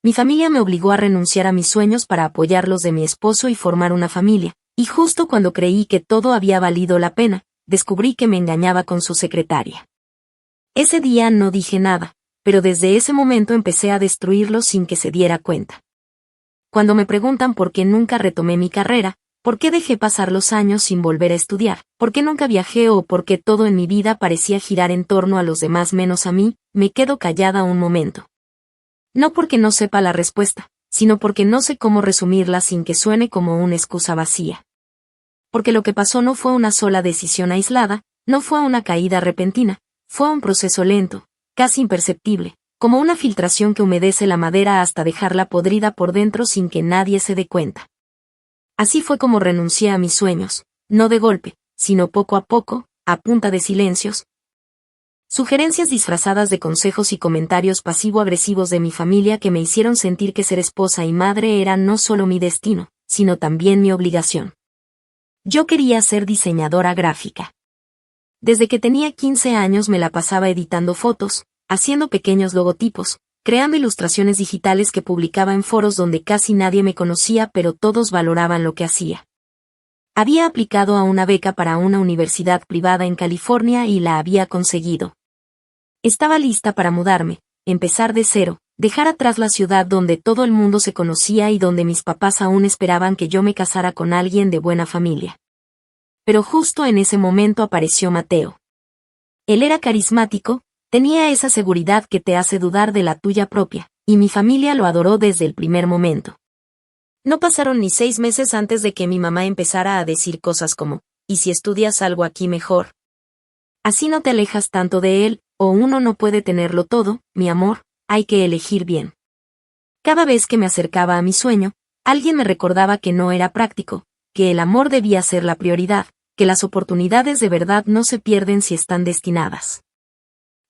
Mi familia me obligó a renunciar a mis sueños para apoyar los de mi esposo y formar una familia, y justo cuando creí que todo había valido la pena, descubrí que me engañaba con su secretaria. Ese día no dije nada, pero desde ese momento empecé a destruirlo sin que se diera cuenta. Cuando me preguntan por qué nunca retomé mi carrera, por qué dejé pasar los años sin volver a estudiar, por qué nunca viajé o por qué todo en mi vida parecía girar en torno a los demás menos a mí, me quedo callada un momento. No porque no sepa la respuesta, sino porque no sé cómo resumirla sin que suene como una excusa vacía. Porque lo que pasó no fue una sola decisión aislada, no fue una caída repentina, fue un proceso lento, casi imperceptible, como una filtración que humedece la madera hasta dejarla podrida por dentro sin que nadie se dé cuenta. Así fue como renuncié a mis sueños, no de golpe, sino poco a poco, a punta de silencios, sugerencias disfrazadas de consejos y comentarios pasivo-agresivos de mi familia que me hicieron sentir que ser esposa y madre era no solo mi destino, sino también mi obligación. Yo quería ser diseñadora gráfica. Desde que tenía 15 años me la pasaba editando fotos, haciendo pequeños logotipos, creando ilustraciones digitales que publicaba en foros donde casi nadie me conocía pero todos valoraban lo que hacía. Había aplicado a una beca para una universidad privada en California y la había conseguido. Estaba lista para mudarme, empezar de cero, dejar atrás la ciudad donde todo el mundo se conocía y donde mis papás aún esperaban que yo me casara con alguien de buena familia. Pero justo en ese momento apareció Mateo. Él era carismático, tenía esa seguridad que te hace dudar de la tuya propia, y mi familia lo adoró desde el primer momento. No pasaron ni 6 meses antes de que mi mamá empezara a decir cosas como, ¿y si estudias algo aquí mejor? Así no te alejas tanto de él, o uno no puede tenerlo todo, mi amor, hay que elegir bien. Cada vez que me acercaba a mi sueño, alguien me recordaba que no era práctico, que el amor debía ser la prioridad, que las oportunidades de verdad no se pierden si están destinadas.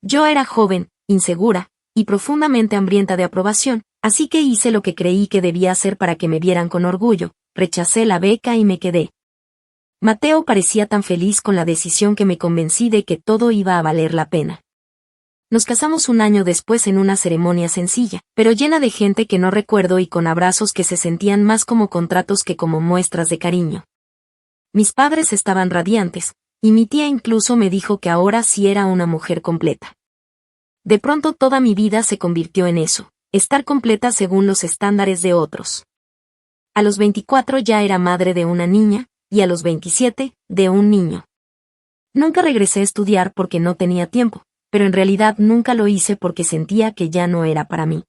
Yo era joven, insegura, y profundamente hambrienta de aprobación, así que hice lo que creí que debía hacer para que me vieran con orgullo, rechacé la beca y me quedé. Mateo parecía tan feliz con la decisión que me convencí de que todo iba a valer la pena. Nos casamos un año después en una ceremonia sencilla, pero llena de gente que no recuerdo y con abrazos que se sentían más como contratos que como muestras de cariño. Mis padres estaban radiantes, y mi tía incluso me dijo que ahora sí era una mujer completa. De pronto toda mi vida se convirtió en eso, estar completa según los estándares de otros. A los 24 ya era madre de una niña, y a los 27, de un niño. Nunca regresé a estudiar porque no tenía tiempo, pero en realidad nunca lo hice porque sentía que ya no era para mí.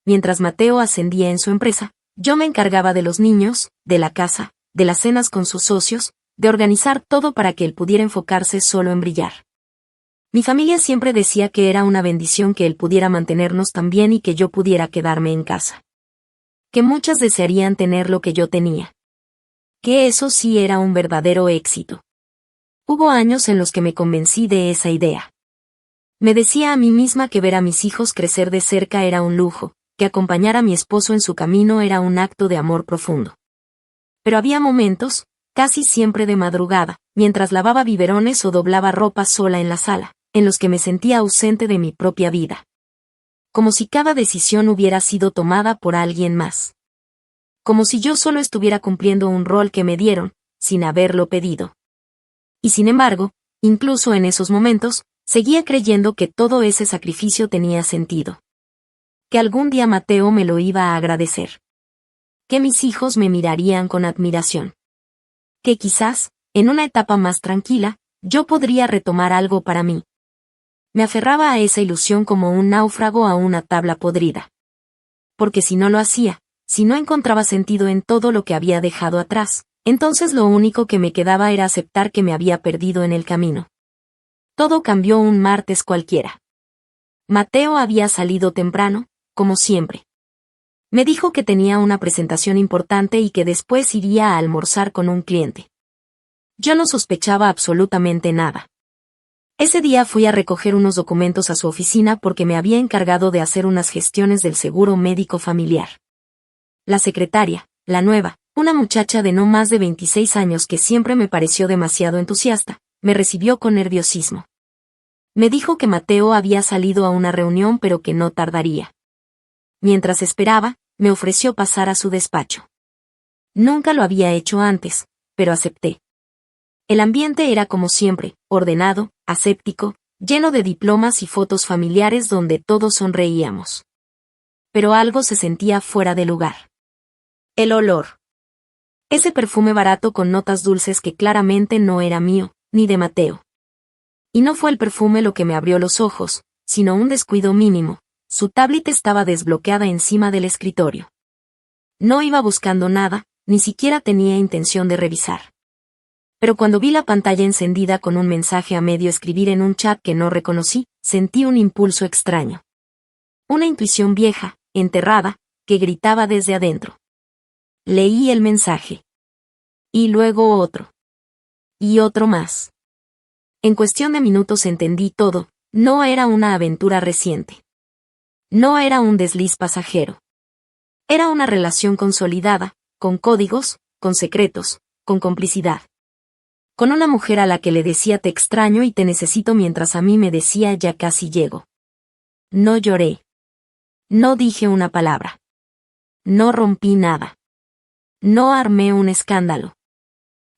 Mientras Mateo ascendía en su empresa, yo me encargaba de los niños, de la casa, de las cenas con sus socios, de organizar todo para que él pudiera enfocarse solo en brillar. Mi familia siempre decía que era una bendición que él pudiera mantenernos tan bien y que yo pudiera quedarme en casa. Que muchas desearían tener lo que yo tenía. Que eso sí era un verdadero éxito. Hubo años en los que me convencí de esa idea. Me decía a mí misma que ver a mis hijos crecer de cerca era un lujo, que acompañar a mi esposo en su camino era un acto de amor profundo. Pero había momentos, casi siempre de madrugada, mientras lavaba biberones o doblaba ropa sola en la sala, en los que me sentía ausente de mi propia vida. Como si cada decisión hubiera sido tomada por alguien más. Como si yo solo estuviera cumpliendo un rol que me dieron, sin haberlo pedido. Y sin embargo, incluso en esos momentos, seguía creyendo que todo ese sacrificio tenía sentido. Que algún día Mateo me lo iba a agradecer. Que mis hijos me mirarían con admiración. Que quizás, en una etapa más tranquila, yo podría retomar algo para mí. Me aferraba a esa ilusión como un náufrago a una tabla podrida. Porque si no lo hacía, si no encontraba sentido en todo lo que había dejado atrás, entonces lo único que me quedaba era aceptar que me había perdido en el camino. Todo cambió un martes cualquiera. Mateo había salido temprano, como siempre. Me dijo que tenía una presentación importante y que después iría a almorzar con un cliente. Yo no sospechaba absolutamente nada. Ese día fui a recoger unos documentos a su oficina porque me había encargado de hacer unas gestiones del seguro médico familiar. La secretaria, la nueva, una muchacha de no más de 26 años que siempre me pareció demasiado entusiasta, me recibió con nerviosismo. Me dijo que Mateo había salido a una reunión pero que no tardaría. mientras esperaba, me ofreció pasar a su despacho. Nunca lo había hecho antes, pero acepté. El ambiente era como siempre, ordenado, aséptico, lleno de diplomas y fotos familiares donde todos sonreíamos. Pero algo se sentía fuera de lugar. El olor. Ese perfume barato con notas dulces que claramente no era mío, ni de Mateo. Y no fue el perfume lo que me abrió los ojos, sino un descuido mínimo. Su tablet estaba desbloqueada encima del escritorio. No iba buscando nada, ni siquiera tenía intención de revisar. Pero cuando vi la pantalla encendida con un mensaje a medio escribir en un chat que no reconocí, sentí un impulso extraño. Una intuición vieja, enterrada, que gritaba desde adentro. Leí el mensaje. Y luego otro. Y otro más. En cuestión de minutos entendí todo, no era una aventura reciente. No era un desliz pasajero. Era una relación consolidada, con códigos, con secretos, con complicidad. Con una mujer a la que le decía te extraño y te necesito mientras a mí me decía ya casi llego. No lloré. No dije una palabra. No rompí nada. No armé un escándalo.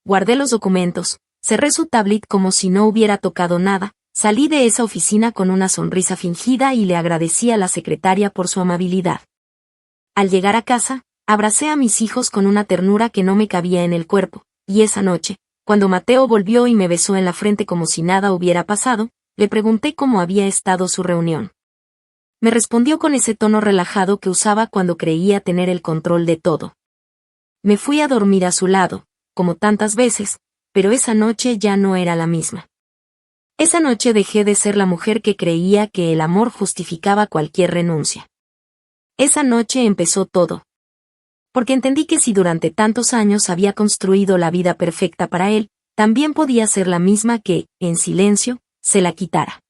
Guardé los documentos, cerré su tablet como si no hubiera tocado nada, salí de esa oficina con una sonrisa fingida y le agradecí a la secretaria por su amabilidad. Al llegar a casa, abracé a mis hijos con una ternura que no me cabía en el cuerpo, y esa noche, cuando Mateo volvió y me besó en la frente como si nada hubiera pasado, le pregunté cómo había estado su reunión. Me respondió con ese tono relajado que usaba cuando creía tener el control de todo. Me fui a dormir a su lado, como tantas veces, pero esa noche ya no era la misma. Esa noche dejé de ser la mujer que creía que el amor justificaba cualquier renuncia. Esa noche empezó todo. Porque entendí que si durante tantos años había construido la vida perfecta para él, también podía ser la misma que, en silencio, se la quitara.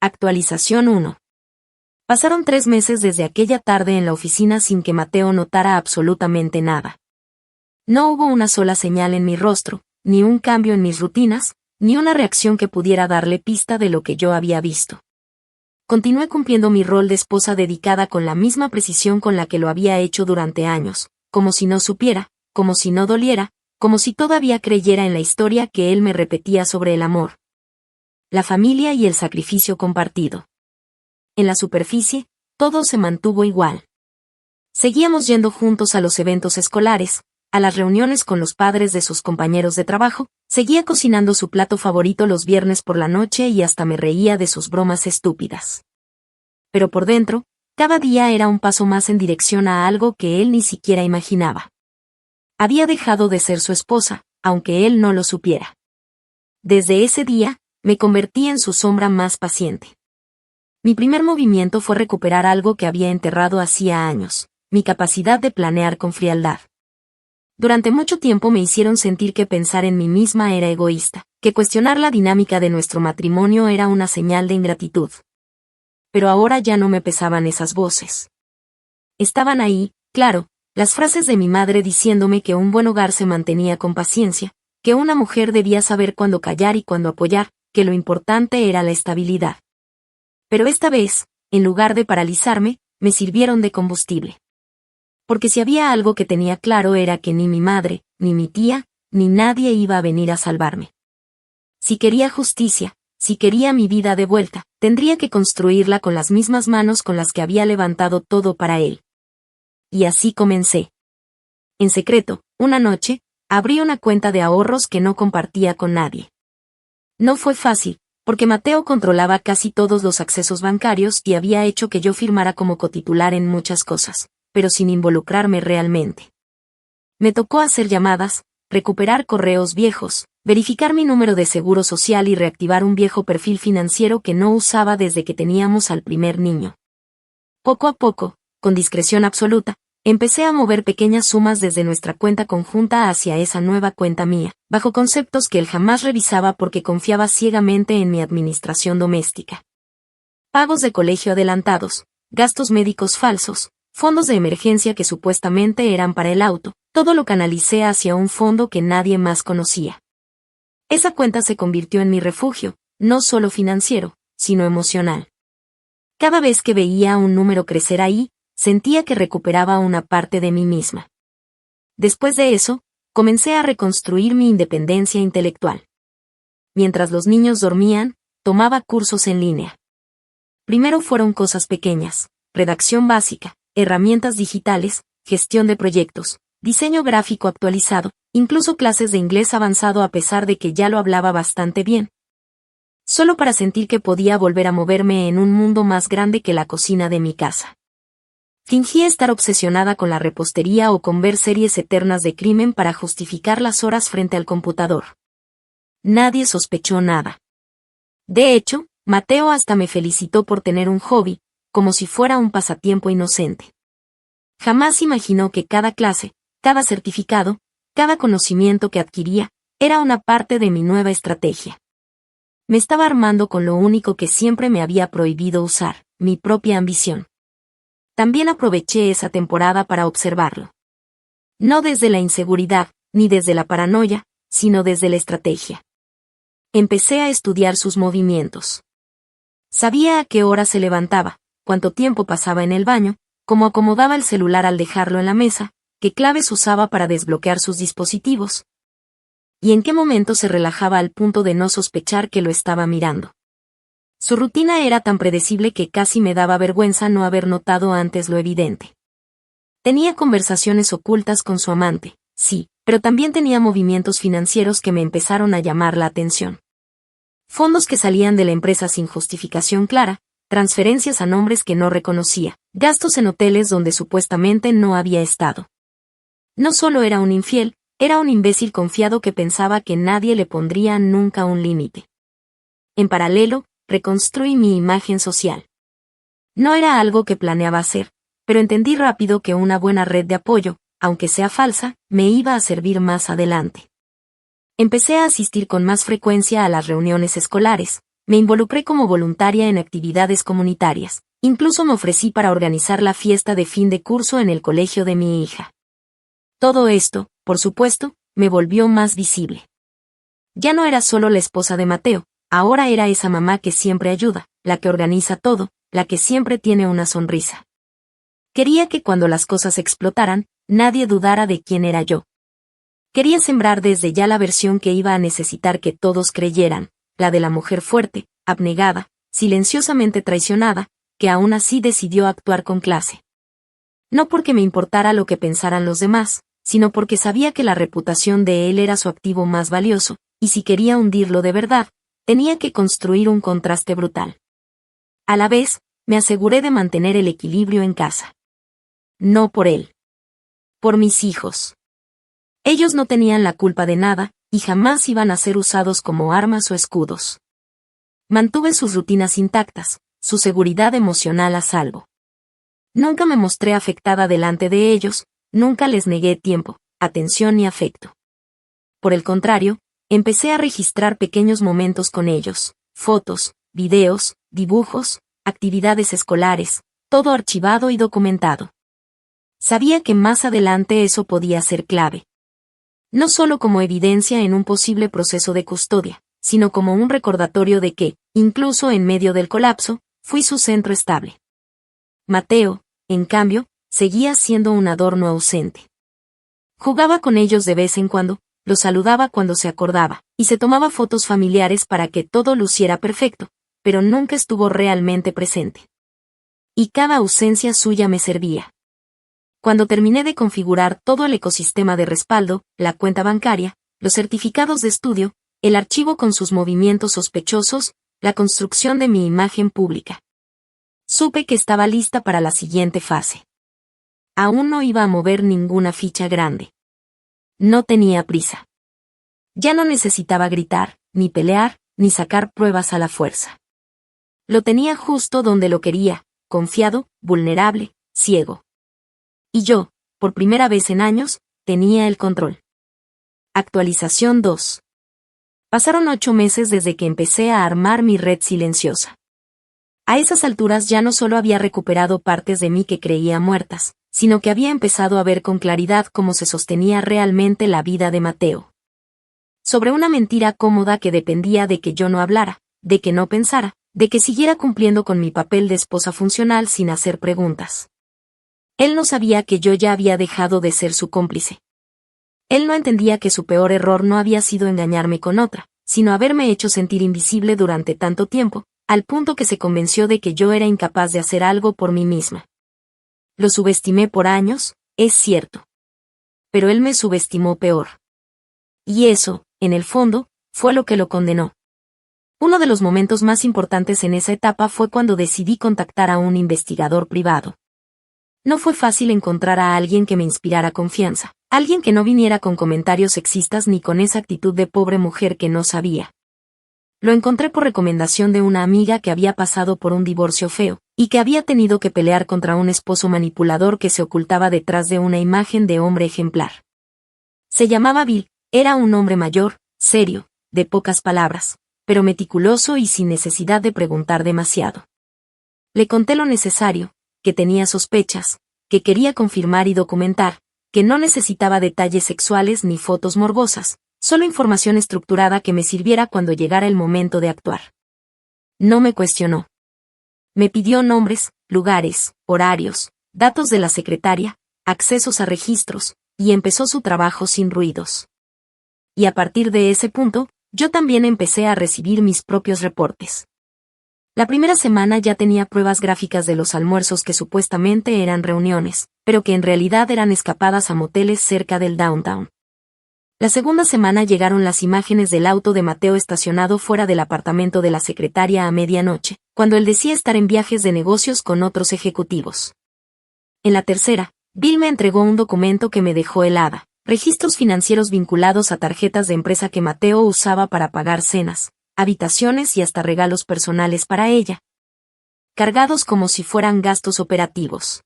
Actualización 1. Pasaron 3 meses desde aquella tarde en la oficina sin que Mateo notara absolutamente nada. No hubo una sola señal en mi rostro, ni un cambio en mis rutinas, ni una reacción que pudiera darle pista de lo que yo había visto. Continué cumpliendo mi rol de esposa dedicada con la misma precisión con la que lo había hecho durante años, como si no supiera, como si no doliera, como si todavía creyera en la historia que él me repetía sobre el amor, la familia y el sacrificio compartido. En la superficie, todo se mantuvo igual. Seguíamos yendo juntos a los eventos escolares, a las reuniones con los padres de sus compañeros de trabajo, seguía cocinando su plato favorito los viernes por la noche y hasta me reía de sus bromas estúpidas. Pero por dentro, cada día era un paso más en dirección a algo que él ni siquiera imaginaba. Había dejado de ser su esposa, aunque él no lo supiera. Desde ese día, me convertí en su sombra más paciente. Mi primer movimiento fue recuperar algo que había enterrado hacía años, mi capacidad de planear con frialdad. Durante mucho tiempo me hicieron sentir que pensar en mí misma era egoísta, que cuestionar la dinámica de nuestro matrimonio era una señal de ingratitud. Pero ahora ya no me pesaban esas voces. Estaban ahí, claro, las frases de mi madre diciéndome que un buen hogar se mantenía con paciencia, que una mujer debía saber cuándo callar y cuándo apoyar, que lo importante era la estabilidad. Pero esta vez, en lugar de paralizarme, me sirvieron de combustible. Porque si había algo que tenía claro era que ni mi madre, ni mi tía, ni nadie iba a venir a salvarme. Si quería justicia, si quería mi vida de vuelta, tendría que construirla con las mismas manos con las que había levantado todo para él. Y así comencé. En secreto, una noche, abrí una cuenta de ahorros que no compartía con nadie. No fue fácil, porque Mateo controlaba casi todos los accesos bancarios y había hecho que yo firmara como cotitular en muchas cosas, pero sin involucrarme realmente. Me tocó hacer llamadas, recuperar correos viejos, verificar mi número de seguro social y reactivar un viejo perfil financiero que no usaba desde que teníamos al primer niño. Poco a poco, con discreción absoluta, empecé a mover pequeñas sumas desde nuestra cuenta conjunta hacia esa nueva cuenta mía, bajo conceptos que él jamás revisaba porque confiaba ciegamente en mi administración doméstica. Pagos de colegio adelantados, gastos médicos falsos, fondos de emergencia que supuestamente eran para el auto, todo lo canalicé hacia un fondo que nadie más conocía. Esa cuenta se convirtió en mi refugio, no solo financiero, sino emocional. Cada vez que veía un número crecer ahí, sentía que recuperaba una parte de mí misma. Después de eso, comencé a reconstruir mi independencia intelectual. Mientras los niños dormían, tomaba cursos en línea. Primero fueron cosas pequeñas, redacción básica, herramientas digitales, gestión de proyectos, diseño gráfico actualizado, incluso clases de inglés avanzado a pesar de que ya lo hablaba bastante bien. Solo para sentir que podía volver a moverme en un mundo más grande que la cocina de mi casa. Fingí estar obsesionada con la repostería o con ver series eternas de crimen para justificar las horas frente al computador. Nadie sospechó nada. De hecho, Mateo hasta me felicitó por tener un hobby, como si fuera un pasatiempo inocente. Jamás imaginó que cada clase, cada certificado, cada conocimiento que adquiría, era una parte de mi nueva estrategia. Me estaba armando con lo único que siempre me había prohibido usar, mi propia ambición. También aproveché esa temporada para observarlo. No desde la inseguridad, ni desde la paranoia, sino desde la estrategia. Empecé a estudiar sus movimientos. Sabía a qué hora se levantaba, cuánto tiempo pasaba en el baño, cómo acomodaba el celular al dejarlo en la mesa, qué claves usaba para desbloquear sus dispositivos. Y en qué momento se relajaba al punto de no sospechar que lo estaba mirando. Su rutina era tan predecible que casi me daba vergüenza no haber notado antes lo evidente. Tenía conversaciones ocultas con su amante, sí, pero también tenía movimientos financieros que me empezaron a llamar la atención. Fondos que salían de la empresa sin justificación clara, transferencias a nombres que no reconocía, gastos en hoteles donde supuestamente no había estado. No solo era un infiel, era un imbécil confiado que pensaba que nadie le pondría nunca un límite. En paralelo, reconstruí mi imagen social. No era algo que planeaba hacer, pero entendí rápido que una buena red de apoyo, aunque sea falsa, me iba a servir más adelante. Empecé a asistir con más frecuencia a las reuniones escolares, me involucré como voluntaria en actividades comunitarias, incluso me ofrecí para organizar la fiesta de fin de curso en el colegio de mi hija. Todo esto, por supuesto, me volvió más visible. Ya no era solo la esposa de Mateo, ahora era esa mamá que siempre ayuda, la que organiza todo, la que siempre tiene una sonrisa. Quería que cuando las cosas explotaran, nadie dudara de quién era yo. Quería sembrar desde ya la versión que iba a necesitar que todos creyeran, la de la mujer fuerte, abnegada, silenciosamente traicionada, que aún así decidió actuar con clase. No porque me importara lo que pensaran los demás, sino porque sabía que la reputación de él era su activo más valioso, y si quería hundirlo de verdad, tenía que construir un contraste brutal. A la vez, me aseguré de mantener el equilibrio en casa. No por él. Por mis hijos. Ellos no tenían la culpa de nada, y jamás iban a ser usados como armas o escudos. Mantuve sus rutinas intactas, su seguridad emocional a salvo. Nunca me mostré afectada delante de ellos, nunca les negué tiempo, atención ni afecto. Por el contrario, empecé a registrar pequeños momentos con ellos, fotos, videos, dibujos, actividades escolares, todo archivado y documentado. Sabía que más adelante eso podía ser clave. No solo como evidencia en un posible proceso de custodia, sino como un recordatorio de que, incluso en medio del colapso, fui su centro estable. Mateo, en cambio, seguía siendo un adorno ausente. Jugaba con ellos de vez en cuando, los saludaba cuando se acordaba, y se tomaba fotos familiares para que todo luciera perfecto, pero nunca estuvo realmente presente. Y cada ausencia suya me servía. Cuando terminé de configurar todo el ecosistema de respaldo, la cuenta bancaria, los certificados de estudio, el archivo con sus movimientos sospechosos, la construcción de mi imagen pública. Supe que estaba lista para la siguiente fase. Aún no iba a mover ninguna ficha grande. No tenía prisa. Ya no necesitaba gritar, ni pelear, ni sacar pruebas a la fuerza. Lo tenía justo donde lo quería, confiado, vulnerable, ciego. Y yo, por primera vez en años, tenía el control. Actualización 2. Pasaron 8 meses desde que empecé a armar mi red silenciosa. A esas alturas ya no solo había recuperado partes de mí que creía muertas, sino que había empezado a ver con claridad cómo se sostenía realmente la vida de Mateo. Sobre una mentira cómoda que dependía de que yo no hablara, de que no pensara, de que siguiera cumpliendo con mi papel de esposa funcional sin hacer preguntas. Él no sabía que yo ya había dejado de ser su cómplice. Él no entendía que su peor error no había sido engañarme con otra, sino haberme hecho sentir invisible durante tanto tiempo, al punto que se convenció de que yo era incapaz de hacer algo por mí misma. Lo subestimé por años, es cierto. Pero él me subestimó peor. Y eso, en el fondo, fue lo que lo condenó. Uno de los momentos más importantes en esa etapa fue cuando decidí contactar a un investigador privado. No fue fácil encontrar a alguien que me inspirara confianza, alguien que no viniera con comentarios sexistas ni con esa actitud de pobre mujer que no sabía. Lo encontré por recomendación de una amiga que había pasado por un divorcio feo, y que había tenido que pelear contra un esposo manipulador que se ocultaba detrás de una imagen de hombre ejemplar. Se llamaba Bill, era un hombre mayor, serio, de pocas palabras, pero meticuloso y sin necesidad de preguntar demasiado. Le conté lo necesario, que tenía sospechas, que quería confirmar y documentar, que no necesitaba detalles sexuales ni fotos morbosas, solo información estructurada que me sirviera cuando llegara el momento de actuar. No me cuestionó. Me pidió nombres, lugares, horarios, datos de la secretaria, accesos a registros, y empezó su trabajo sin ruidos. Y a partir de ese punto, yo también empecé a recibir mis propios reportes. La primera semana ya tenía pruebas gráficas de los almuerzos que supuestamente eran reuniones, pero que en realidad eran escapadas a moteles cerca del downtown. La segunda semana llegaron las imágenes del auto de Mateo estacionado fuera del apartamento de la secretaria a medianoche, cuando él decía estar en viajes de negocios con otros ejecutivos. En la tercera, Bill me entregó un documento que me dejó helada, registros financieros vinculados a tarjetas de empresa que Mateo usaba para pagar cenas, habitaciones y hasta regalos personales para ella, cargados como si fueran gastos operativos.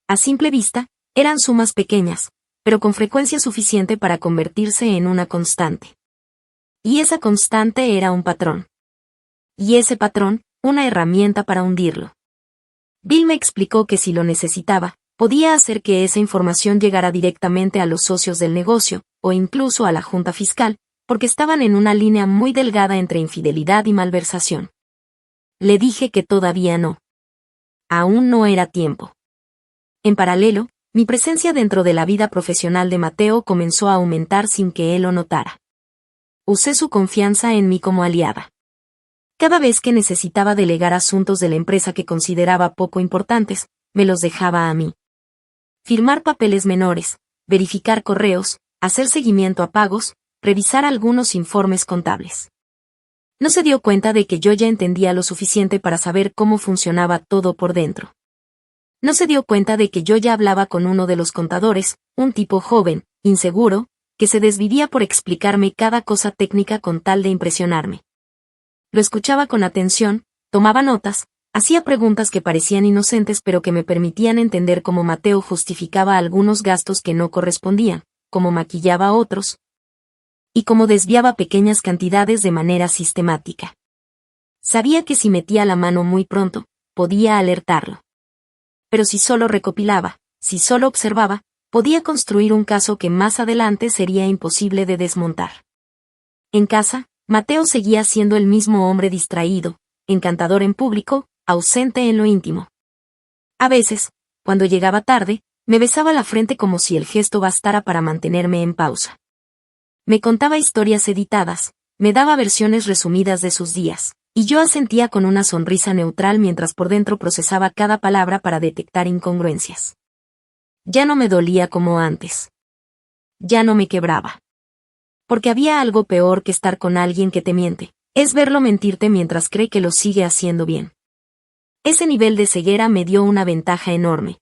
A simple vista, eran sumas pequeñas, pero con frecuencia suficiente para convertirse en una constante. Y esa constante era un patrón. Y ese patrón, una herramienta para hundirlo. Bill me explicó que si lo necesitaba, podía hacer que esa información llegara directamente a los socios del negocio, o incluso a la junta fiscal, porque estaban en una línea muy delgada entre infidelidad y malversación. Le dije que todavía no. Aún no era tiempo. En paralelo, mi presencia dentro de la vida profesional de Mateo comenzó a aumentar sin que él lo notara. Usé su confianza en mí como aliada. Cada vez que necesitaba delegar asuntos de la empresa que consideraba poco importantes, me los dejaba a mí. Firmar papeles menores, verificar correos, hacer seguimiento a pagos, revisar algunos informes contables. No se dio cuenta de que yo ya entendía lo suficiente para saber cómo funcionaba todo por dentro. No se dio cuenta de que yo ya hablaba con uno de los contadores, un tipo joven, inseguro, que se desvivía por explicarme cada cosa técnica con tal de impresionarme. Lo escuchaba con atención, tomaba notas, hacía preguntas que parecían inocentes pero que me permitían entender cómo Mateo justificaba algunos gastos que no correspondían, cómo maquillaba a otros, y cómo desviaba pequeñas cantidades de manera sistemática. Sabía que si metía la mano muy pronto, podía alertarlo. Pero si solo recopilaba, si solo observaba, podía construir un caso que más adelante sería imposible de desmontar. En casa, Mateo seguía siendo el mismo hombre distraído, encantador en público, ausente en lo íntimo. A veces, cuando llegaba tarde, me besaba la frente como si el gesto bastara para mantenerme en pausa. Me contaba historias editadas, me daba versiones resumidas de sus días, y yo asentía con una sonrisa neutral mientras por dentro procesaba cada palabra para detectar incongruencias. Ya no me dolía como antes. Ya no me quebraba. Porque había algo peor que estar con alguien que te miente, es verlo mentirte mientras cree que lo sigue haciendo bien. Ese nivel de ceguera me dio una ventaja enorme.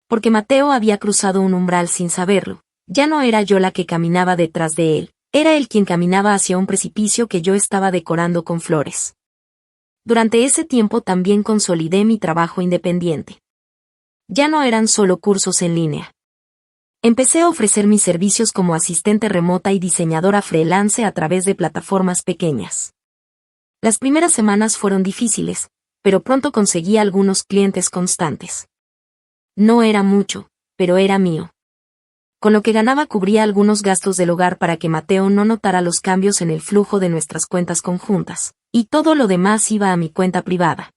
Porque Mateo había cruzado un umbral sin saberlo, ya no era yo la que caminaba detrás de él. Era él quien caminaba hacia un precipicio que yo estaba decorando con flores. Durante ese tiempo también consolidé mi trabajo independiente. Ya no eran solo cursos en línea. Empecé a ofrecer mis servicios como asistente remota y diseñadora freelance a través de plataformas pequeñas. Las primeras semanas fueron difíciles, pero pronto conseguí algunos clientes constantes. No era mucho, pero era mío. Con lo que ganaba cubría algunos gastos del hogar para que Mateo no notara los cambios en el flujo de nuestras cuentas conjuntas, y todo lo demás iba a mi cuenta privada.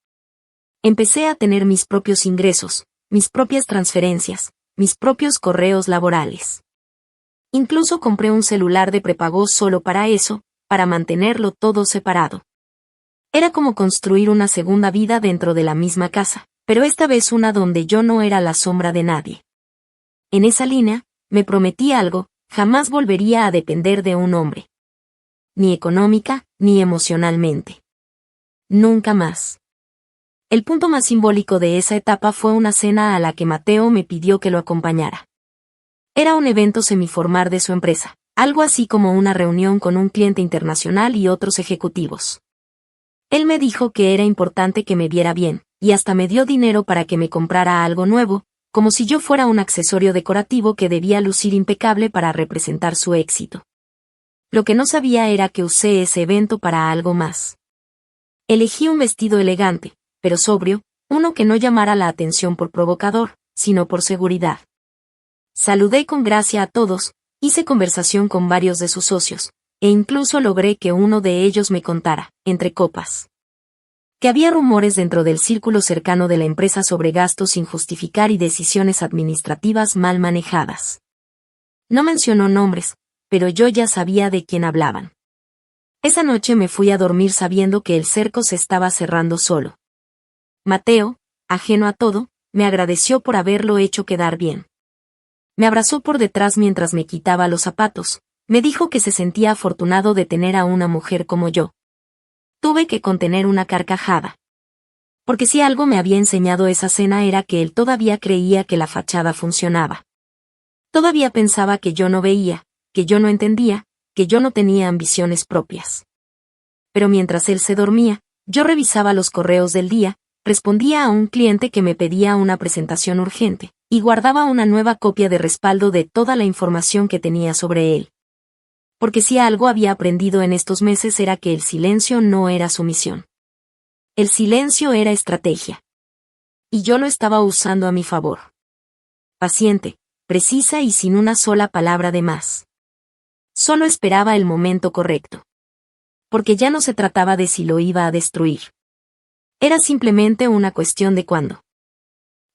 Empecé a tener mis propios ingresos, mis propias transferencias, mis propios correos laborales. Incluso compré un celular de prepago solo para eso, para mantenerlo todo separado. Era como construir una segunda vida dentro de la misma casa, pero esta vez una donde yo no era la sombra de nadie. En esa línea, me prometí algo: jamás volvería a depender de un hombre. Ni económica, ni emocionalmente. Nunca más. El punto más simbólico de esa etapa fue una cena a la que Mateo me pidió que lo acompañara. Era un evento semiformal de su empresa, algo así como una reunión con un cliente internacional y otros ejecutivos. Él me dijo que era importante que me viera bien, y hasta me dio dinero para que me comprara algo nuevo, como si yo fuera un accesorio decorativo que debía lucir impecable para representar su éxito. Lo que no sabía era que usé ese evento para algo más. Elegí un vestido elegante, pero sobrio, uno que no llamara la atención por provocador, sino por seguridad. Saludé con gracia a todos, hice conversación con varios de sus socios, e incluso logré que uno de ellos me contara, entre copas, que había rumores dentro del círculo cercano de la empresa sobre gastos sin justificar y decisiones administrativas mal manejadas. No mencionó nombres, pero yo ya sabía de quién hablaban. Esa noche me fui a dormir sabiendo que el cerco se estaba cerrando solo. Mateo, ajeno a todo, me agradeció por haberlo hecho quedar bien. Me abrazó por detrás mientras me quitaba los zapatos, me dijo que se sentía afortunado de tener a una mujer como yo. Tuve que contener una carcajada. Porque si algo me había enseñado esa cena era que él todavía creía que la fachada funcionaba. Todavía pensaba que yo no veía, que yo no entendía, que yo no tenía ambiciones propias. Pero mientras él se dormía, yo revisaba los correos del día, respondía a un cliente que me pedía una presentación urgente, y guardaba una nueva copia de respaldo de toda la información que tenía sobre él. Porque si algo había aprendido en estos meses era que el silencio no era sumisión. El silencio era estrategia. Y yo lo estaba usando a mi favor. Paciente, precisa y sin una sola palabra de más. Solo esperaba el momento correcto. Porque ya no se trataba de si lo iba a destruir. Era simplemente una cuestión de cuándo.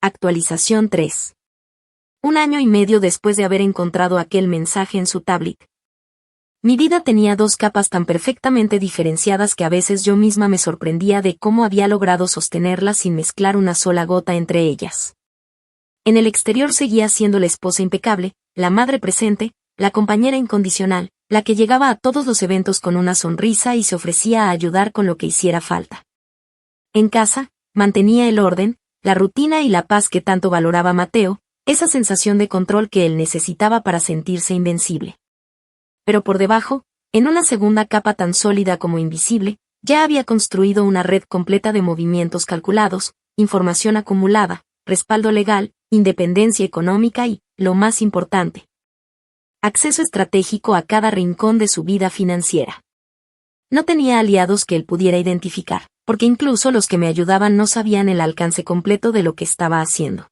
Actualización 3. 1 año y medio después de haber encontrado aquel mensaje en su tablet. Mi vida tenía dos capas tan perfectamente diferenciadas que a veces yo misma me sorprendía de cómo había logrado sostenerlas sin mezclar una sola gota entre ellas. En el exterior seguía siendo la esposa impecable, la madre presente, la compañera incondicional, la que llegaba a todos los eventos con una sonrisa y se ofrecía a ayudar con lo que hiciera falta. En casa, mantenía el orden, la rutina y la paz que tanto valoraba Mateo, esa sensación de control que él necesitaba para sentirse invencible. Pero por debajo, en una segunda capa tan sólida como invisible, ya había construido una red completa de movimientos calculados, información acumulada, respaldo legal, independencia económica y, lo más importante, acceso estratégico a cada rincón de su vida financiera. No tenía aliados que él pudiera identificar, porque incluso los que me ayudaban no sabían el alcance completo de lo que estaba haciendo.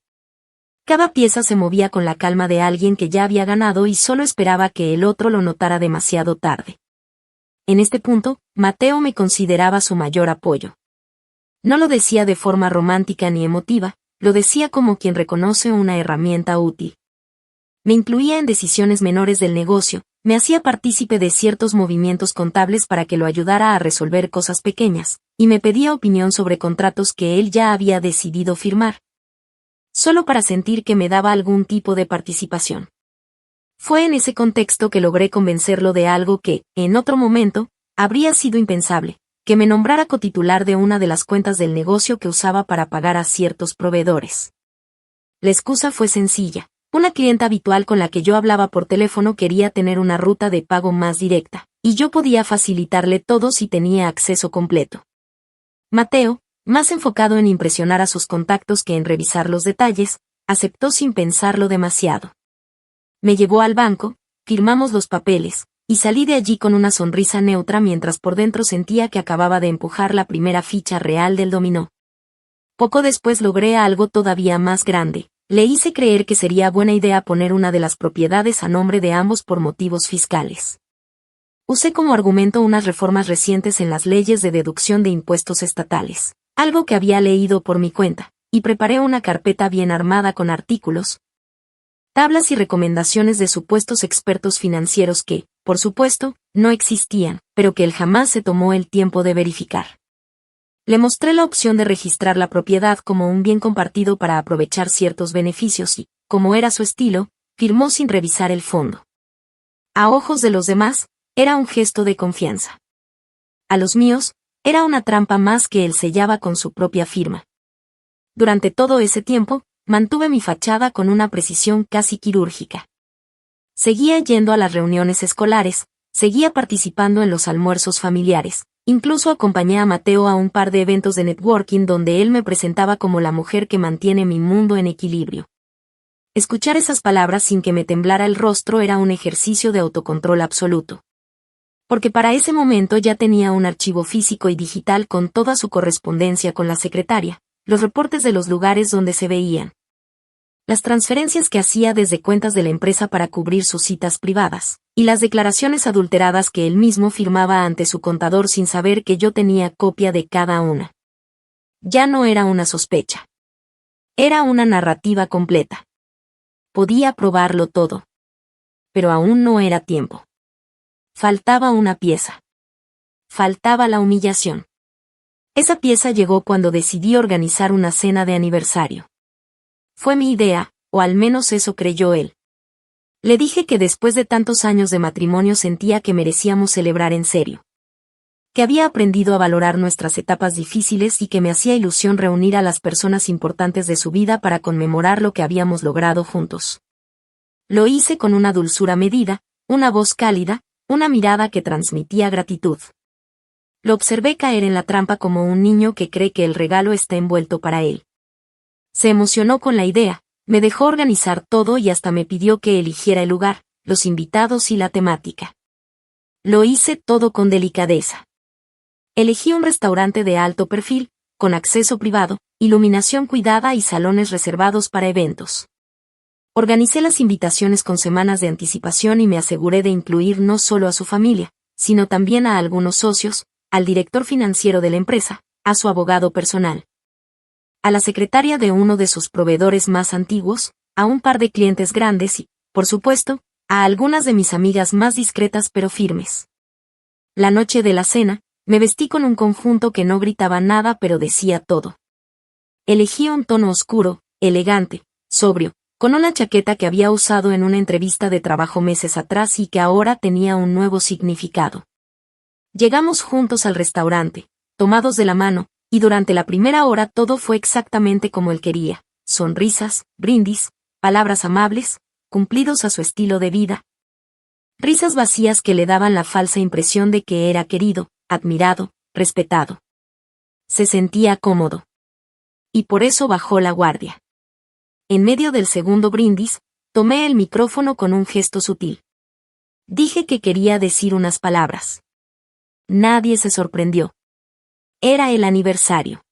Cada pieza se movía con la calma de alguien que ya había ganado y solo esperaba que el otro lo notara demasiado tarde. En este punto, Mateo me consideraba su mayor apoyo. No lo decía de forma romántica ni emotiva, lo decía como quien reconoce una herramienta útil. Me incluía en decisiones menores del negocio, me hacía partícipe de ciertos movimientos contables para que lo ayudara a resolver cosas pequeñas, y me pedía opinión sobre contratos que él ya había decidido firmar, solo para sentir que me daba algún tipo de participación. Fue en ese contexto que logré convencerlo de algo que, en otro momento, habría sido impensable, que me nombrara cotitular de una de las cuentas del negocio que usaba para pagar a ciertos proveedores. La excusa fue sencilla. Una clienta habitual con la que yo hablaba por teléfono quería tener una ruta de pago más directa, y yo podía facilitarle todo si tenía acceso completo. Mateo, más enfocado en impresionar a sus contactos que en revisar los detalles, aceptó sin pensarlo demasiado. Me llevó al banco, firmamos los papeles, y salí de allí con una sonrisa neutra mientras por dentro sentía que acababa de empujar la primera ficha real del dominó. Poco después logré algo todavía más grande. Le hice creer que sería buena idea poner una de las propiedades a nombre de ambos por motivos fiscales. Usé como argumento unas reformas recientes en las leyes de deducción de impuestos estatales, algo que había leído por mi cuenta, y preparé una carpeta bien armada con artículos, tablas y recomendaciones de supuestos expertos financieros que, por supuesto, no existían, pero que él jamás se tomó el tiempo de verificar. Le mostré la opción de registrar la propiedad como un bien compartido para aprovechar ciertos beneficios y, como era su estilo, firmó sin revisar el fondo. A ojos de los demás, era un gesto de confianza. A los míos, era una trampa más que él sellaba con su propia firma. Durante todo ese tiempo, mantuve mi fachada con una precisión casi quirúrgica. Seguía yendo a las reuniones escolares, seguía participando en los almuerzos familiares, incluso acompañé a Mateo a un par de eventos de networking donde él me presentaba como la mujer que mantiene mi mundo en equilibrio. Escuchar esas palabras sin que me temblara el rostro era un ejercicio de autocontrol absoluto. Porque para ese momento ya tenía un archivo físico y digital con toda su correspondencia con la secretaria, los reportes de los lugares donde se veían, las transferencias que hacía desde cuentas de la empresa para cubrir sus citas privadas, y las declaraciones adulteradas que él mismo firmaba ante su contador sin saber que yo tenía copia de cada una. Ya no era una sospecha. Era una narrativa completa. Podía probarlo todo. Pero aún no era tiempo. Faltaba una pieza. Faltaba la humillación. Esa pieza llegó cuando decidí organizar una cena de aniversario. Fue mi idea, o al menos eso creyó él. Le dije que después de tantos años de matrimonio sentía que merecíamos celebrar en serio. Que había aprendido a valorar nuestras etapas difíciles y que me hacía ilusión reunir a las personas importantes de su vida para conmemorar lo que habíamos logrado juntos. Lo hice con una dulzura medida, una voz cálida, una mirada que transmitía gratitud. Lo observé caer en la trampa como un niño que cree que el regalo está envuelto para él. Se emocionó con la idea, me dejó organizar todo y hasta me pidió que eligiera el lugar, los invitados y la temática. Lo hice todo con delicadeza. Elegí un restaurante de alto perfil, con acceso privado, iluminación cuidada y salones reservados para eventos. Organicé las invitaciones con semanas de anticipación y me aseguré de incluir no solo a su familia, sino también a algunos socios, al director financiero de la empresa, a su abogado personal, a la secretaria de uno de sus proveedores más antiguos, a un par de clientes grandes y, por supuesto, a algunas de mis amigas más discretas pero firmes. La noche de la cena, me vestí con un conjunto que no gritaba nada pero decía todo. Elegí un tono oscuro, elegante, sobrio, con una chaqueta que había usado en una entrevista de trabajo meses atrás y que ahora tenía un nuevo significado. Llegamos juntos al restaurante, tomados de la mano, y durante la primera hora todo fue exactamente como él quería, sonrisas, brindis, palabras amables, cumplidos a su estilo de vida. Risas vacías que le daban la falsa impresión de que era querido, admirado, respetado. Se sentía cómodo. Y por eso bajó la guardia. En medio del segundo brindis, tomé el micrófono con un gesto sutil. Dije que quería decir unas palabras. Nadie se sorprendió. Era el aniversario.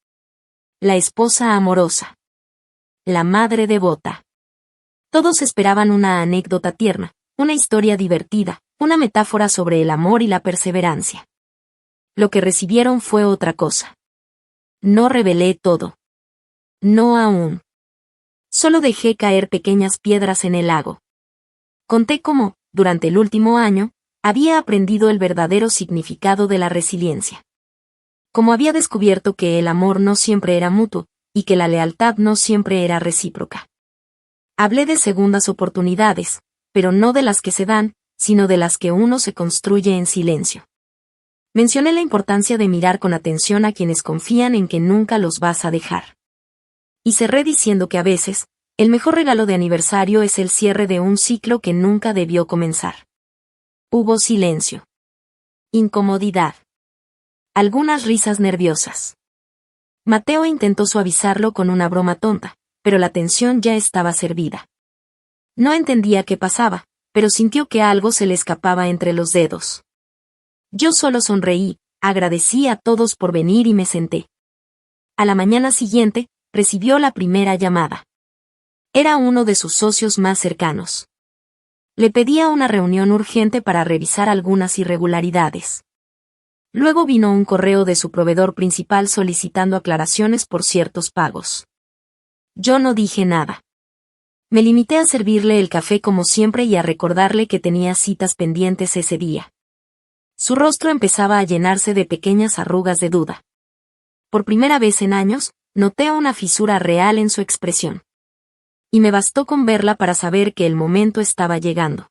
La esposa amorosa. La madre devota. Todos esperaban una anécdota tierna, una historia divertida, una metáfora sobre el amor y la perseverancia. Lo que recibieron fue otra cosa. No revelé todo. No aún. Solo dejé caer pequeñas piedras en el lago. Conté cómo, durante el último año, había aprendido el verdadero significado de la resiliencia. Como había descubierto que el amor no siempre era mutuo, y que la lealtad no siempre era recíproca. Hablé de segundas oportunidades, pero no de las que se dan, sino de las que uno se construye en silencio. Mencioné la importancia de mirar con atención a quienes confían en que nunca los vas a dejar. Y cerré diciendo que a veces, el mejor regalo de aniversario es el cierre de un ciclo que nunca debió comenzar. Hubo silencio. Incomodidad. Algunas risas nerviosas. Mateo intentó suavizarlo con una broma tonta, pero la tensión ya estaba servida. No entendía qué pasaba, pero sintió que algo se le escapaba entre los dedos. Yo solo sonreí, agradecí a todos por venir y me senté. A la mañana siguiente, recibió la primera llamada. Era uno de sus socios más cercanos. Le pedía una reunión urgente para revisar algunas irregularidades. Luego vino un correo de su proveedor principal solicitando aclaraciones por ciertos pagos. Yo no dije nada. Me limité a servirle el café como siempre y a recordarle que tenía citas pendientes ese día. Su rostro empezaba a llenarse de pequeñas arrugas de duda. Por primera vez en años, noté una fisura real en su expresión. Y me bastó con verla para saber que el momento estaba llegando.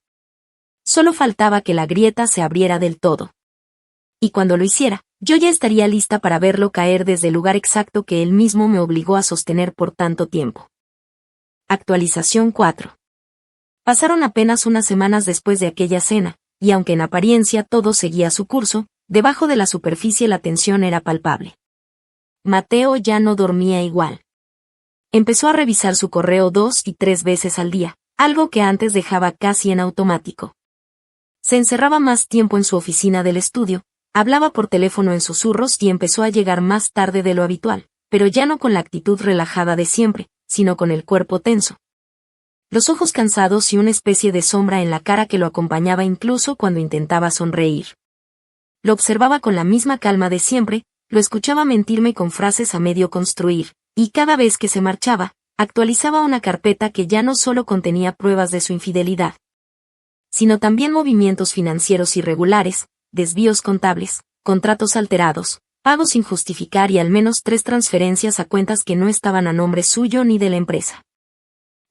Solo faltaba que la grieta se abriera del todo. Y cuando lo hiciera, yo ya estaría lista para verlo caer desde el lugar exacto que él mismo me obligó a sostener por tanto tiempo. Actualización 4. Pasaron apenas unas semanas después de aquella cena, y aunque en apariencia todo seguía su curso, debajo de la superficie la tensión era palpable. Mateo ya no dormía igual. Empezó a revisar su correo 2 y 3 veces al día, algo que antes dejaba casi en automático. Se encerraba más tiempo en su oficina del estudio, hablaba por teléfono en susurros y empezó a llegar más tarde de lo habitual, pero ya no con la actitud relajada de siempre, sino con el cuerpo tenso. Los ojos cansados y una especie de sombra en la cara que lo acompañaba incluso cuando intentaba sonreír. Lo observaba con la misma calma de siempre, lo escuchaba mentirme con frases a medio construir, y cada vez que se marchaba, actualizaba una carpeta que ya no solo contenía pruebas de su infidelidad, sino también movimientos financieros irregulares, desvíos contables, contratos alterados, pagos sin justificar y al menos 3 transferencias a cuentas que no estaban a nombre suyo ni de la empresa.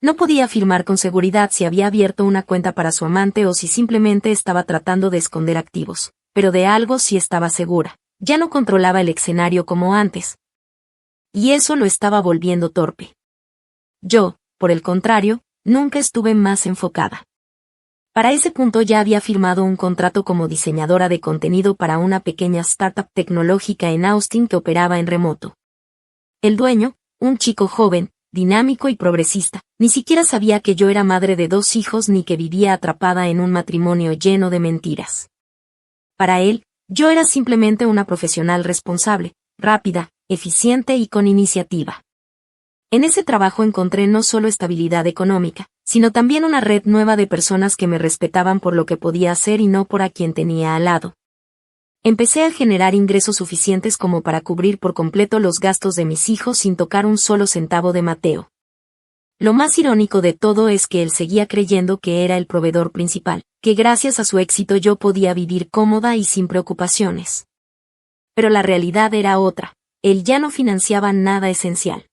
No podía afirmar con seguridad si había abierto una cuenta para su amante o si simplemente estaba tratando de esconder activos, pero de algo sí estaba segura, ya no controlaba el escenario como antes. Y eso lo estaba volviendo torpe. Yo, por el contrario, nunca estuve más enfocada. Para ese punto ya había firmado un contrato como diseñadora de contenido para una pequeña startup tecnológica en Austin que operaba en remoto. El dueño, un chico joven, dinámico y progresista, ni siquiera sabía que yo era madre de 2 hijos ni que vivía atrapada en un matrimonio lleno de mentiras. Para él, yo era simplemente una profesional responsable, rápida, eficiente y con iniciativa. En ese trabajo encontré no solo estabilidad económica, sino también una red nueva de personas que me respetaban por lo que podía hacer y no por a quien tenía al lado. Empecé a generar ingresos suficientes como para cubrir por completo los gastos de mis hijos sin tocar un solo centavo de Mateo. Lo más irónico de todo es que él seguía creyendo que era el proveedor principal, que gracias a su éxito yo podía vivir cómoda y sin preocupaciones. Pero la realidad era otra, él ya no financiaba nada esencial.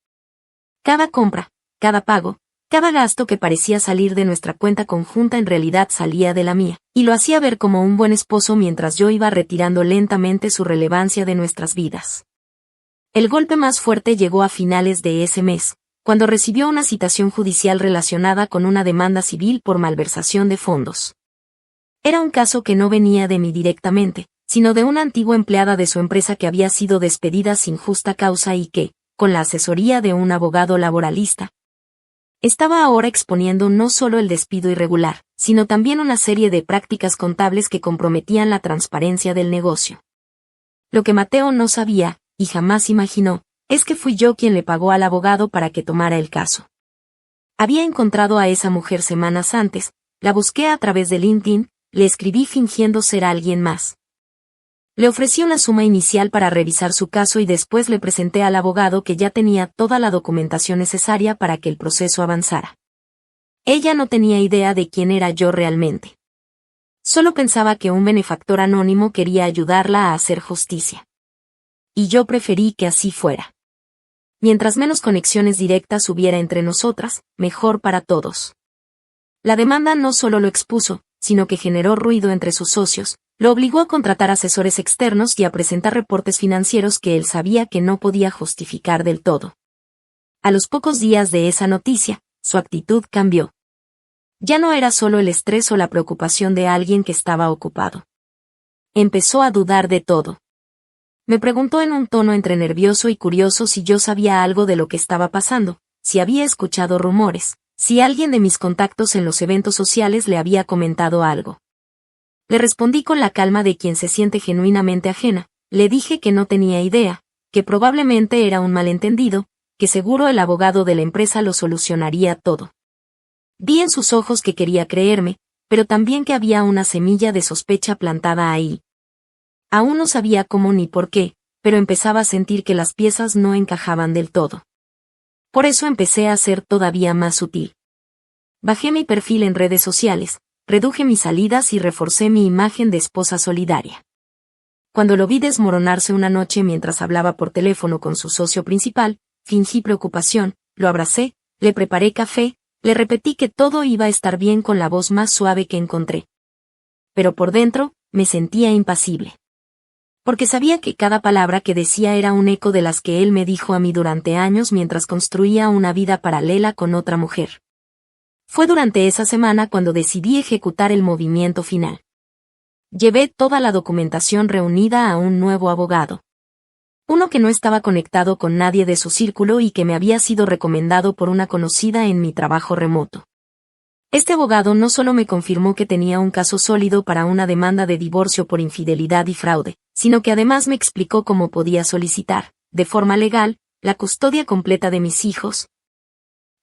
Cada compra, cada pago, cada gasto que parecía salir de nuestra cuenta conjunta en realidad salía de la mía, y lo hacía ver como un buen esposo mientras yo iba retirando lentamente su relevancia de nuestras vidas. El golpe más fuerte llegó a finales de ese mes, cuando recibió una citación judicial relacionada con una demanda civil por malversación de fondos. Era un caso que no venía de mí directamente, sino de una antigua empleada de su empresa que había sido despedida sin justa causa y que, con la asesoría de un abogado laboralista, estaba ahora exponiendo no solo el despido irregular, sino también una serie de prácticas contables que comprometían la transparencia del negocio. Lo que Mateo no sabía, y jamás imaginó, es que fui yo quien le pagó al abogado para que tomara el caso. Había encontrado a esa mujer semanas antes, la busqué a través de LinkedIn, le escribí fingiendo ser alguien más. Le ofrecí una suma inicial para revisar su caso y después le presenté al abogado que ya tenía toda la documentación necesaria para que el proceso avanzara. Ella no tenía idea de quién era yo realmente. Solo pensaba que un benefactor anónimo quería ayudarla a hacer justicia. Y yo preferí que así fuera. Mientras menos conexiones directas hubiera entre nosotras, mejor para todos. La demanda no solo lo expuso, sino que generó ruido entre sus socios, lo obligó a contratar asesores externos y a presentar reportes financieros que él sabía que no podía justificar del todo. A los pocos días de esa noticia, su actitud cambió. Ya no era solo el estrés o la preocupación de alguien que estaba ocupado. Empezó a dudar de todo. Me preguntó en un tono entre nervioso y curioso si yo sabía algo de lo que estaba pasando, si había escuchado rumores, si alguien de mis contactos en los eventos sociales le había comentado algo. Le respondí con la calma de quien se siente genuinamente ajena, le dije que no tenía idea, que probablemente era un malentendido, que seguro el abogado de la empresa lo solucionaría todo. Vi en sus ojos que quería creerme, pero también que había una semilla de sospecha plantada ahí. Aún no sabía cómo ni por qué, pero empezaba a sentir que las piezas no encajaban del todo. Por eso empecé a ser todavía más sutil. Bajé mi perfil en redes sociales, reduje mis salidas y reforcé mi imagen de esposa solidaria. Cuando lo vi desmoronarse una noche mientras hablaba por teléfono con su socio principal, fingí preocupación, lo abracé, le preparé café, le repetí que todo iba a estar bien con la voz más suave que encontré. Pero por dentro, me sentía impasible. Porque sabía que cada palabra que decía era un eco de las que él me dijo a mí durante años mientras construía una vida paralela con otra mujer. Fue durante esa semana cuando decidí ejecutar el movimiento final. Llevé toda la documentación reunida a un nuevo abogado. Uno que no estaba conectado con nadie de su círculo y que me había sido recomendado por una conocida en mi trabajo remoto. Este abogado no solo me confirmó que tenía un caso sólido para una demanda de divorcio por infidelidad y fraude, sino que además me explicó cómo podía solicitar, de forma legal, la custodia completa de mis hijos,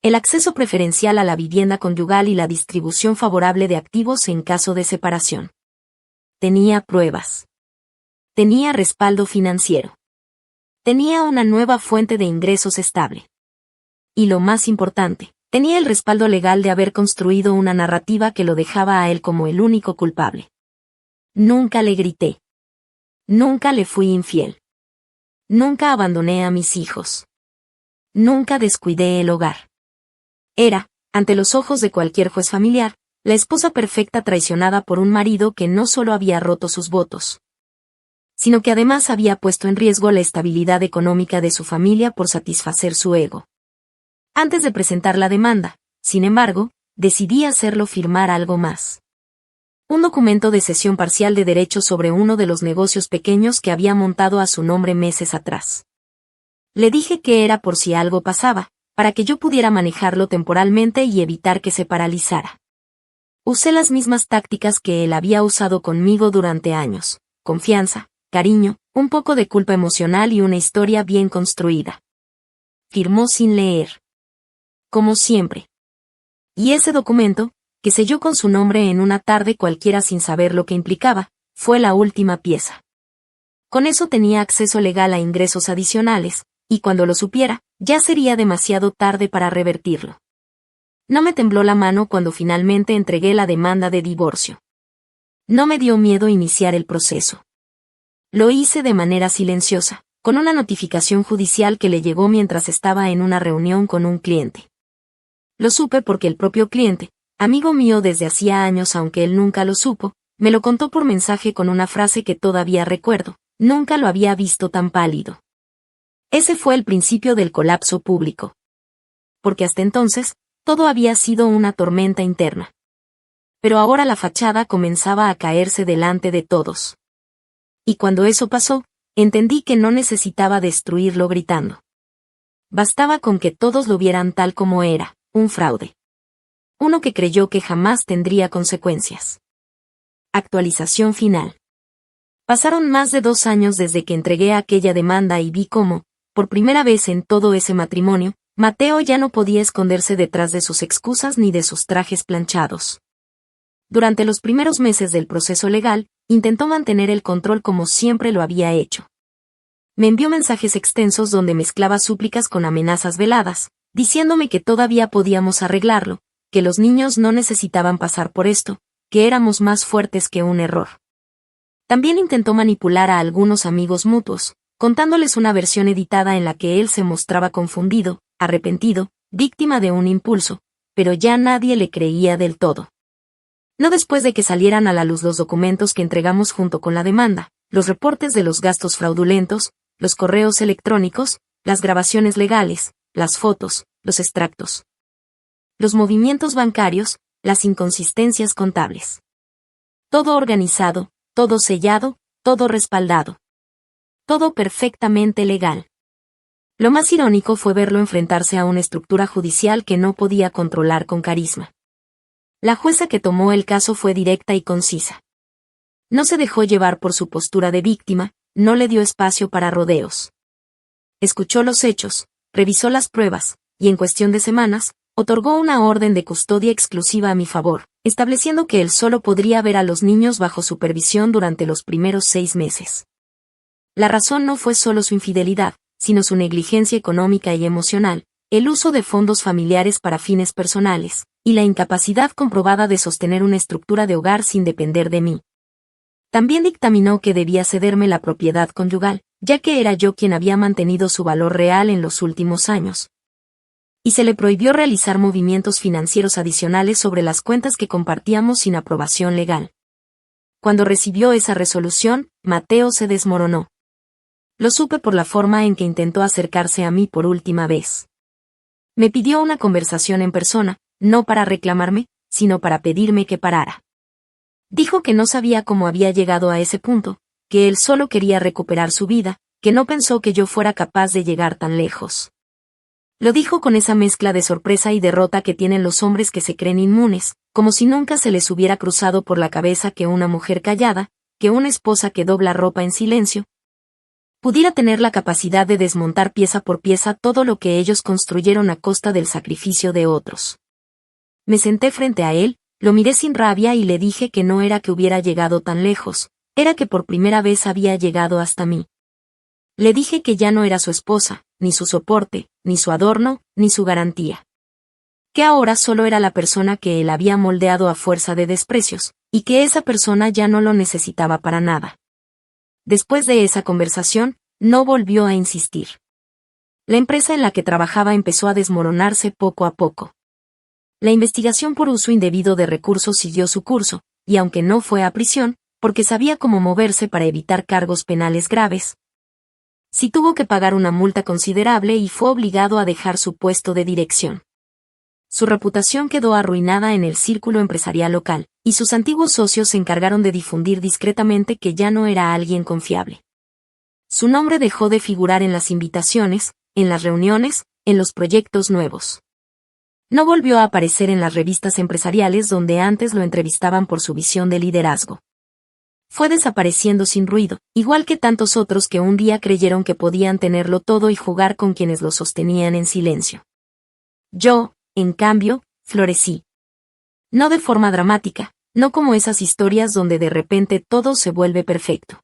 el acceso preferencial a la vivienda conyugal y la distribución favorable de activos en caso de separación. Tenía pruebas. Tenía respaldo financiero. Tenía una nueva fuente de ingresos estable. Y lo más importante, tenía el respaldo legal de haber construido una narrativa que lo dejaba a él como el único culpable. Nunca le grité. Nunca le fui infiel. Nunca abandoné a mis hijos. Nunca descuidé el hogar. Era, ante los ojos de cualquier juez familiar, la esposa perfecta traicionada por un marido que no solo había roto sus votos, sino que además había puesto en riesgo la estabilidad económica de su familia por satisfacer su ego. Antes de presentar la demanda, sin embargo, decidí hacerlo firmar algo más. Un documento de cesión parcial de derechos sobre uno de los negocios pequeños que había montado a su nombre meses atrás. Le dije que era por si algo pasaba, para que yo pudiera manejarlo temporalmente y evitar que se paralizara. Usé las mismas tácticas que él había usado conmigo durante años: confianza, cariño, un poco de culpa emocional y una historia bien construida. Firmó sin leer. Como siempre. Y ese documento, que selló con su nombre en una tarde cualquiera sin saber lo que implicaba, fue la última pieza. Con eso tenía acceso legal a ingresos adicionales, y cuando lo supiera, ya sería demasiado tarde para revertirlo. No me tembló la mano cuando finalmente entregué la demanda de divorcio. No me dio miedo iniciar el proceso. Lo hice de manera silenciosa, con una notificación judicial que le llegó mientras estaba en una reunión con un cliente. Lo supe porque el propio cliente, amigo mío desde hacía años aunque él nunca lo supo, me lo contó por mensaje con una frase que todavía recuerdo: nunca lo había visto tan pálido. Ese fue el principio del colapso público. Porque hasta entonces, todo había sido una tormenta interna. Pero ahora la fachada comenzaba a caerse delante de todos. Y cuando eso pasó, entendí que no necesitaba destruirlo gritando. Bastaba con que todos lo vieran tal como era, un fraude. Uno que creyó que jamás tendría consecuencias. Actualización final. Pasaron más de 2 años desde que entregué aquella demanda y vi cómo, por primera vez en todo ese matrimonio, Mateo ya no podía esconderse detrás de sus excusas ni de sus trajes planchados. Durante los primeros meses del proceso legal, intentó mantener el control como siempre lo había hecho. Me envió mensajes extensos donde mezclaba súplicas con amenazas veladas, diciéndome que todavía podíamos arreglarlo, que los niños no necesitaban pasar por esto, que éramos más fuertes que un error. También intentó manipular a algunos amigos mutuos, contándoles una versión editada en la que él se mostraba confundido, arrepentido, víctima de un impulso, pero ya nadie le creía del todo. No después de que salieran a la luz los documentos que entregamos junto con la demanda, los reportes de los gastos fraudulentos, los correos electrónicos, las grabaciones legales, las fotos, los extractos, los movimientos bancarios, las inconsistencias contables. Todo organizado, todo sellado, todo respaldado. Todo perfectamente legal. Lo más irónico fue verlo enfrentarse a una estructura judicial que no podía controlar con carisma. La jueza que tomó el caso fue directa y concisa. No se dejó llevar por su postura de víctima, no le dio espacio para rodeos. Escuchó los hechos, revisó las pruebas, y en cuestión de semanas, otorgó una orden de custodia exclusiva a mi favor, estableciendo que él solo podría ver a los niños bajo supervisión durante los primeros 6 meses. La razón no fue solo su infidelidad, sino su negligencia económica y emocional, el uso de fondos familiares para fines personales, y la incapacidad comprobada de sostener una estructura de hogar sin depender de mí. También dictaminó que debía cederme la propiedad conyugal, ya que era yo quien había mantenido su valor real en los últimos años. Y se le prohibió realizar movimientos financieros adicionales sobre las cuentas que compartíamos sin aprobación legal. Cuando recibió esa resolución, Mateo se desmoronó. Lo supe por la forma en que intentó acercarse a mí por última vez. Me pidió una conversación en persona, no para reclamarme, sino para pedirme que parara. Dijo que no sabía cómo había llegado a ese punto, que él solo quería recuperar su vida, que no pensó que yo fuera capaz de llegar tan lejos. Lo dijo con esa mezcla de sorpresa y derrota que tienen los hombres que se creen inmunes, como si nunca se les hubiera cruzado por la cabeza que una mujer callada, que una esposa que dobla ropa en silencio, pudiera tener la capacidad de desmontar pieza por pieza todo lo que ellos construyeron a costa del sacrificio de otros. Me senté frente a él, lo miré sin rabia y le dije que no era que hubiera llegado tan lejos, era que por primera vez había llegado hasta mí. Le dije que ya no era su esposa, ni su soporte, ni su adorno, ni su garantía. Que ahora solo era la persona que él había moldeado a fuerza de desprecios, y que esa persona ya no lo necesitaba para nada. Después de esa conversación, no volvió a insistir. La empresa en la que trabajaba empezó a desmoronarse poco a poco. La investigación por uso indebido de recursos siguió su curso, y aunque no fue a prisión, porque sabía cómo moverse para evitar cargos penales graves, sí tuvo que pagar una multa considerable y fue obligado a dejar su puesto de dirección. Su reputación quedó arruinada en el círculo empresarial local, y sus antiguos socios se encargaron de difundir discretamente que ya no era alguien confiable. Su nombre dejó de figurar en las invitaciones, en las reuniones, en los proyectos nuevos. No volvió a aparecer en las revistas empresariales donde antes lo entrevistaban por su visión de liderazgo. Fue desapareciendo sin ruido, igual que tantos otros que un día creyeron que podían tenerlo todo y jugar con quienes lo sostenían en silencio. Yo, en cambio, florecí. No de forma dramática, no como esas historias donde de repente todo se vuelve perfecto.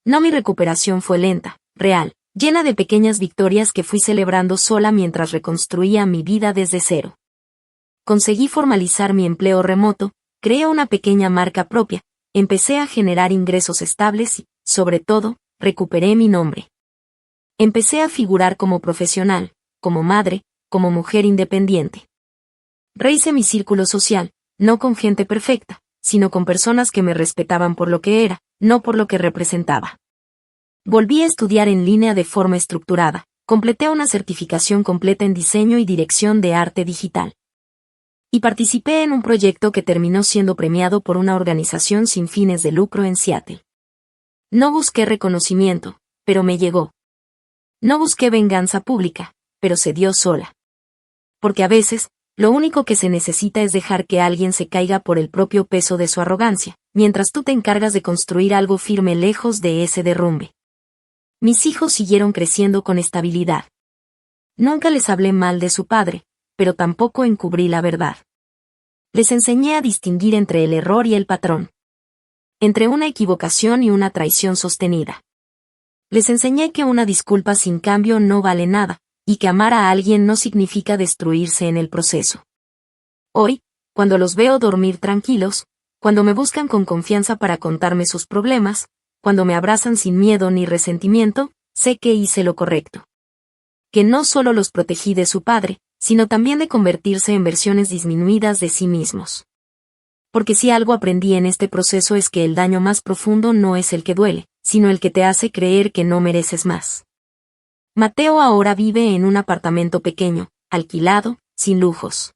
No, mi recuperación fue lenta, real, llena de pequeñas victorias que fui celebrando sola mientras reconstruía mi vida desde cero. Conseguí formalizar mi empleo remoto, creé una pequeña marca propia, empecé a generar ingresos estables y, sobre todo, recuperé mi nombre. Empecé a figurar como profesional, como madre, como mujer independiente. Rehice mi círculo social, no con gente perfecta, sino con personas que me respetaban por lo que era, no por lo que representaba. Volví a estudiar en línea de forma estructurada, completé una certificación completa en diseño y dirección de arte digital. Y participé en un proyecto que terminó siendo premiado por una organización sin fines de lucro en Seattle. No busqué reconocimiento, pero me llegó. No busqué venganza pública, pero se dio sola. Porque a veces, lo único que se necesita es dejar que alguien se caiga por el propio peso de su arrogancia, mientras tú te encargas de construir algo firme lejos de ese derrumbe. Mis hijos siguieron creciendo con estabilidad. Nunca les hablé mal de su padre, pero tampoco encubrí la verdad. Les enseñé a distinguir entre el error y el patrón. Entre una equivocación y una traición sostenida. Les enseñé que una disculpa sin cambio no vale nada, y que amar a alguien no significa destruirse en el proceso. Hoy, cuando los veo dormir tranquilos, cuando me buscan con confianza para contarme sus problemas, cuando me abrazan sin miedo ni resentimiento, sé que hice lo correcto. Que no solo los protegí de su padre, sino también de convertirse en versiones disminuidas de sí mismos. Porque si algo aprendí en este proceso es que el daño más profundo no es el que duele, sino el que te hace creer que no mereces más. Mateo ahora vive en un apartamento pequeño, alquilado, sin lujos.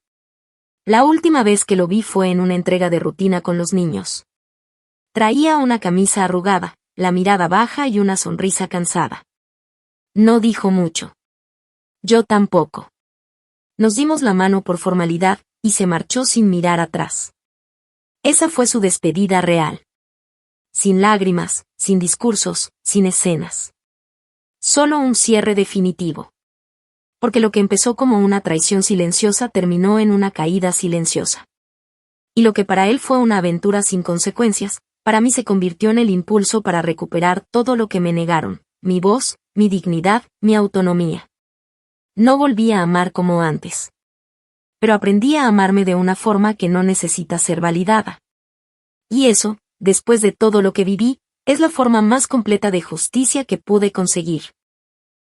La última vez que lo vi fue en una entrega de rutina con los niños. Traía una camisa arrugada, la mirada baja y una sonrisa cansada. No dijo mucho. Yo tampoco. Nos dimos la mano por formalidad, y se marchó sin mirar atrás. Esa fue su despedida real. Sin lágrimas, sin discursos, sin escenas. Solo un cierre definitivo. Porque lo que empezó como una traición silenciosa terminó en una caída silenciosa. Y lo que para él fue una aventura sin consecuencias, para mí se convirtió en el impulso para recuperar todo lo que me negaron, mi voz, mi dignidad, mi autonomía. No volví a amar como antes. Pero aprendí a amarme de una forma que no necesita ser validada. Y eso, después de todo lo que viví, es la forma más completa de justicia que pude conseguir.